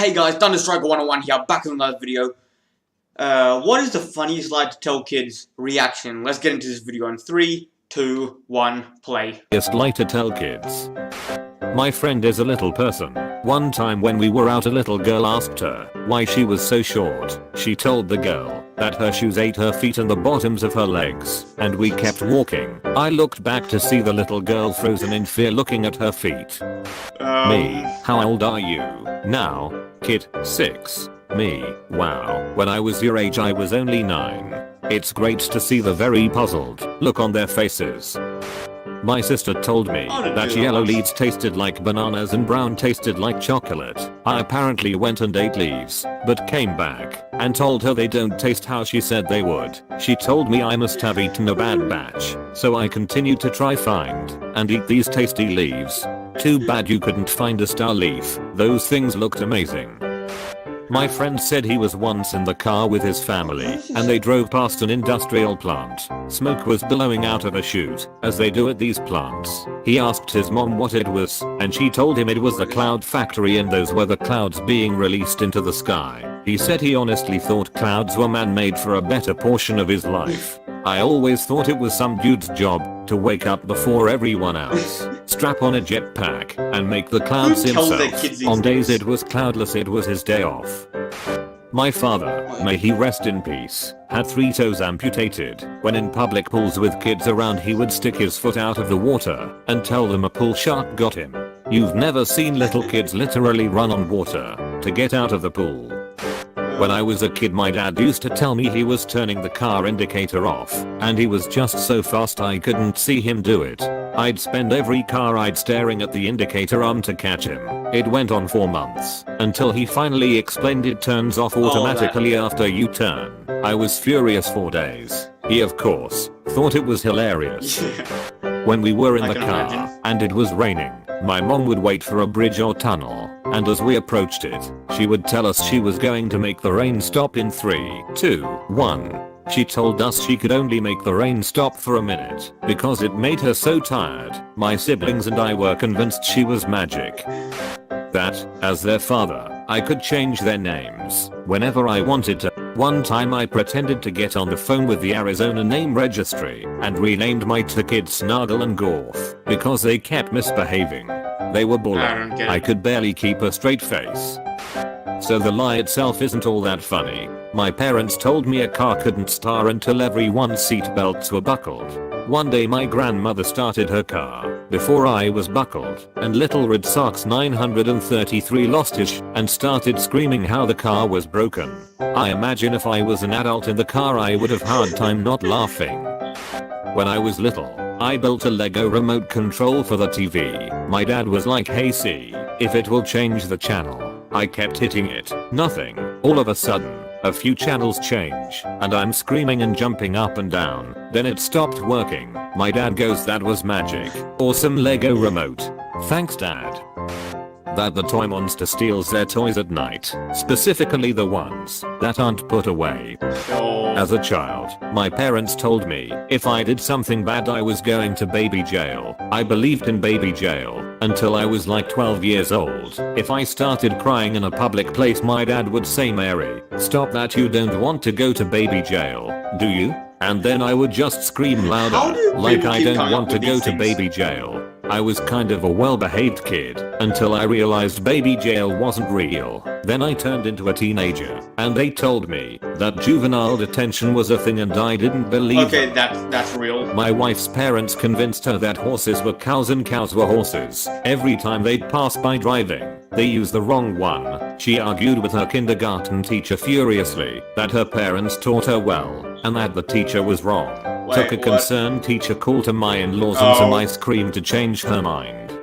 Hey guys, Thunderstriker101 here, back with another video. What is the funniest lie to tell kids? Reaction. Let's get into this video in 3, 2, 1, play. Funniest lie to tell kids. My friend is a little person. One time when we were out, a little girl asked her why she was so short. She told the girl that her shoes ate her feet and the bottoms of her legs, and we kept walking. I looked back to see the little girl frozen in fear looking at her feet. Me, how old are you now? Kid, 6. Me, wow, when I was your age I was only 9. It's great to see the very puzzled look on their faces. My sister told me that yellow leaves tasted like bananas and brown tasted like chocolate. I apparently went and ate leaves, but came back and told her they don't taste how she said they would. She told me I must have eaten a bad batch, so I continued to try find and eat these tasty leaves. Too bad you couldn't find a star leaf. Those things looked amazing. My friend said he was once in the car with his family and they drove past an industrial plant. Smoke was billowing out of a chute, as they do at these plants. He asked his mom what it was, and she told him it was the cloud factory and those were the clouds being released into the sky. He said he honestly thought clouds were man-made for a better portion of his life. I always thought it was some dude's job to wake up before everyone else, strap on a jetpack, and make the clouds himself. On days it was cloudless, it was his day off. My father, may he rest in peace, had 3 toes amputated. When in public pools with kids around, he would stick his foot out of the water and tell them a pool shark got him. You've never seen little kids literally run on water to get out of the pool. When I was a kid, my dad used to tell me he was turning the car indicator off, and he was just so fast I couldn't see him do it. I'd spend every car I'd staring at the indicator arm to catch him. It went on for months, until he finally explained it turns off automatically after you turn. I was furious for days. He of course thought it was hilarious. When we were in the car and it was raining, my mom would wait for a bridge or tunnel, and as we approached it, she would tell us she was going to make the rain stop in 3, 2, 1. She told us she could only make the rain stop for a minute because it made her so tired. My siblings and I were convinced she was magic. That, as their father, I could change their names whenever I wanted to. One time I pretended to get on the phone with the Arizona name registry and renamed my 2 kids Snuggle and Gorf because they kept misbehaving. They were bullying. I could barely keep a straight face. So the lie itself isn't all that funny. My parents told me a car couldn't start until everyone's seat belts were buckled. One day my grandmother started her car before I was buckled, and little Red Sox 933 lost his and started screaming how the car was broken. I imagine if I was an adult in the car I would have hard time not laughing. When I was little, I built a Lego remote control for the TV. My dad was like, hey, see if it will change the channel. I kept hitting it. Nothing. All of a sudden, a few channels change, and I'm screaming and jumping up and down. Then it stopped working. My dad goes, that was magic. Awesome Lego remote. Thanks, Dad. That the toy monster steals their toys at night, specifically the ones that aren't put away. As a child, my parents told me if I did something bad I was going to baby jail. I believed in baby jail until I was like 12 years old. If I started crying in a public place, my dad would say, Mary, stop that, you don't want to go to baby jail, do you? And then I would just scream louder, like I don't want to go to baby jail. I was kind of a well-behaved kid until I realized baby jail wasn't real. Then I turned into a teenager and they told me that juvenile detention was a thing and I didn't believe Okay, that's real. My wife's parents convinced her that horses were cows and cows were horses. Every time they'd pass by driving, they used the wrong one. She argued with her kindergarten teacher furiously that her parents taught her well and that the teacher was wrong. Took a concerned teacher call to my in-laws and some ice cream to change her mind.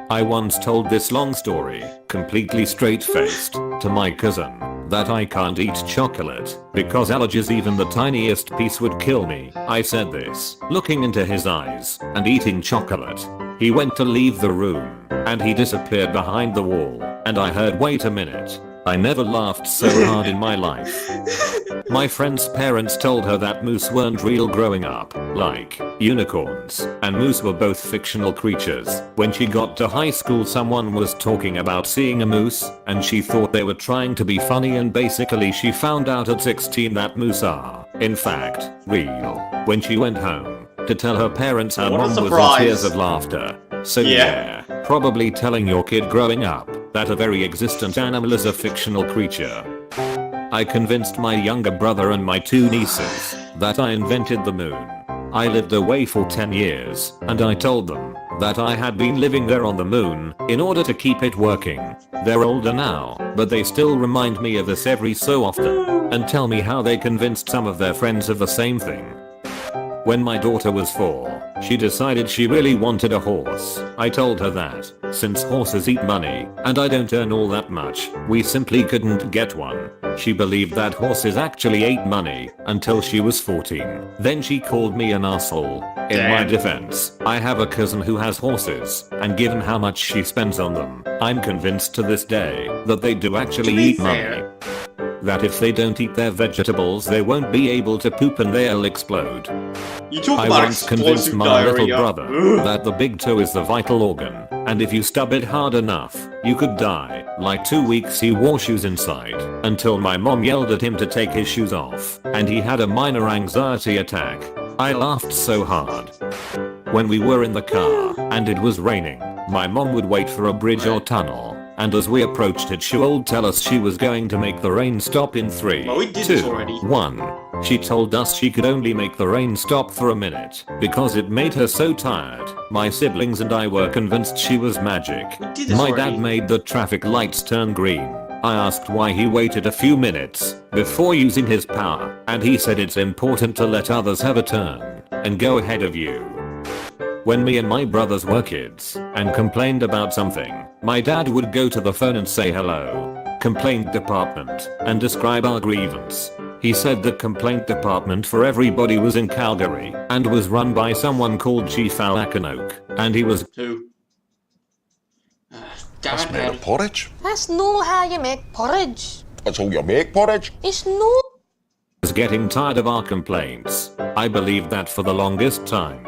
I once told this long story, completely straight-faced, to my cousin, that I can't eat chocolate because allergies, even the tiniest piece would kill me. I said this, looking into his eyes and eating chocolate. He went to leave the room and he disappeared behind the wall, and I heard, wait a minute, I never laughed so hard in my life. My friend's parents told her that moose weren't real growing up, like unicorns and moose were both fictional creatures. When she got to high school, someone was talking about seeing a moose and she thought they were trying to be funny, and basically she found out at 16 that moose are, in fact, real. When she went home to tell her parents, her mom was in tears of laughter. So yeah, probably telling your kid growing up that a very existent animal is a fictional creature. I convinced my younger brother and my 2 nieces that I invented the moon. I lived away for 10 years and I told them that I had been living there on the moon in order to keep it working. They're older now, but they still remind me of this every so often and tell me how they convinced some of their friends of the same thing. When my daughter was 4, she decided she really wanted a horse. I told her that, since horses eat money, and I don't earn all that much, we simply couldn't get one. She believed that horses actually ate money, until she was 14. Then she called me an asshole. In my defense, I have a cousin who has horses, and given how much she spends on them, I'm convinced to this day that they do actually eat money. That if they don't eat their vegetables, they won't be able to poop and they'll explode. I once convinced my little brother that the big toe is the vital organ, and if you stub it hard enough, you could die. Like 2 weeks he wore shoes inside, until my mom yelled at him to take his shoes off, and he had a minor anxiety attack. I laughed so hard. When we were in the car, and it was raining, my mom would wait for a bridge or tunnel, and as we approached it she would tell us she was going to make the rain stop in 3, 2, 1. She told us she could only make the rain stop for a minute because it made her so tired. My siblings and I were convinced she was magic. My dad made the traffic lights turn green. I asked why he waited a few minutes before using his power, and he said it's important to let others have a turn and go ahead of you. When me and my brothers were kids and complained about something, my dad would go to the phone and say hello, complaint department, and describe our grievance. He said the complaint department for everybody was in Calgary and was run by someone called Chief Alakanoke, and he was Who? That's made of porridge. That's not how you make porridge. That's how you make porridge. It's not. was getting tired of our complaints. I believed that for the longest time.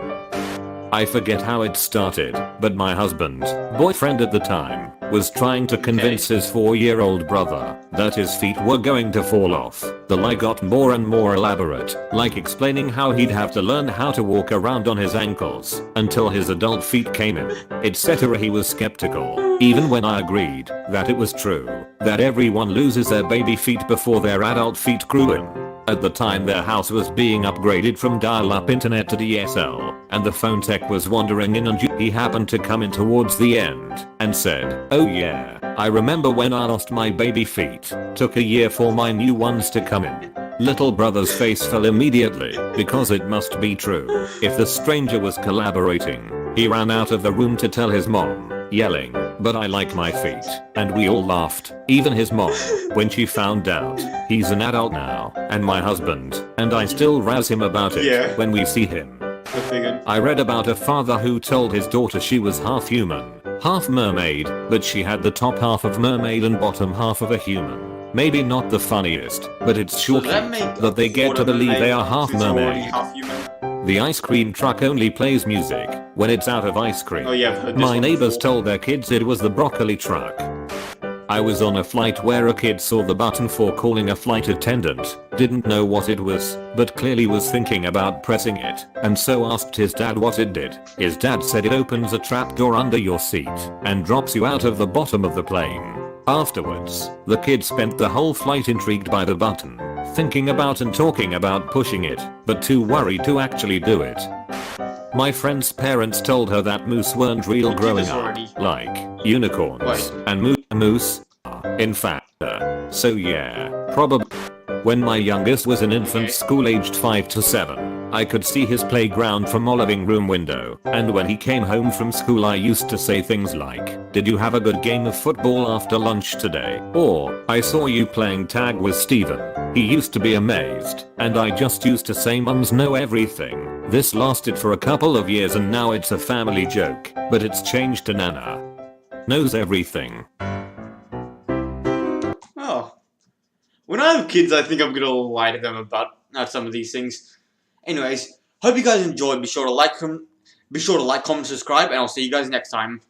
I forget how it started, but my husband, boyfriend at the time, was trying to convince his 4-year-old brother that his feet were going to fall off. The lie got more and more elaborate, like explaining how he'd have to learn how to walk around on his ankles until his adult feet came in, etc. He was skeptical, even when I agreed that it was true, that everyone loses their baby feet before their adult feet grew in. At the time their house was being upgraded from dial-up internet to DSL, and the phone tech was wandering in, and he happened to come in towards the end and said, "Oh yeah, I remember when I lost my baby feet. Took a year for my new ones to come in." Little brother's face fell immediately, because it must be true. If the stranger was collaborating, he ran out of the room to tell his mom, yelling, "But I like my feet," and we all laughed, even his mom, when she found out. He's an adult now, and my husband, and I still razz him about it when we see him. I read about a father who told his daughter she was half human, half mermaid, but she had the top half of mermaid and bottom half of a human. Maybe not the funniest, but it's shocking that they get to believe they are half mermaid. The ice cream truck only plays music when it's out of ice cream. Oh yeah, I've heard this My one neighbors before. told their kids it was the broccoli truck. I was on a flight where a kid saw the button for calling a flight attendant, didn't know what it was, but clearly was thinking about pressing it, and so asked his dad what it did. His dad said it opens a trapdoor under your seat and drops you out of the bottom of the plane. Afterwards, the kid spent the whole flight intrigued by the button, thinking about and talking about pushing it, but too worried to actually do it. My friend's parents told her that moose weren't real growing up, like unicorns and moose. In fact, so yeah, probably. When my youngest was an infant, school aged 5 to 7, I could see his playground from our living room window, and when he came home from school I used to say things like, "Did you have a good game of football after lunch today?" Or, "I saw you playing tag with Steven." He used to be amazed, and I just used to say mums know everything. This lasted for a couple of years and now it's a family joke, but it's changed to Nana knows everything. When I have kids, I think I'm gonna lie to them about some of these things. Anyways, hope you guys enjoyed. Be sure to like, comment, subscribe, and I'll see you guys next time.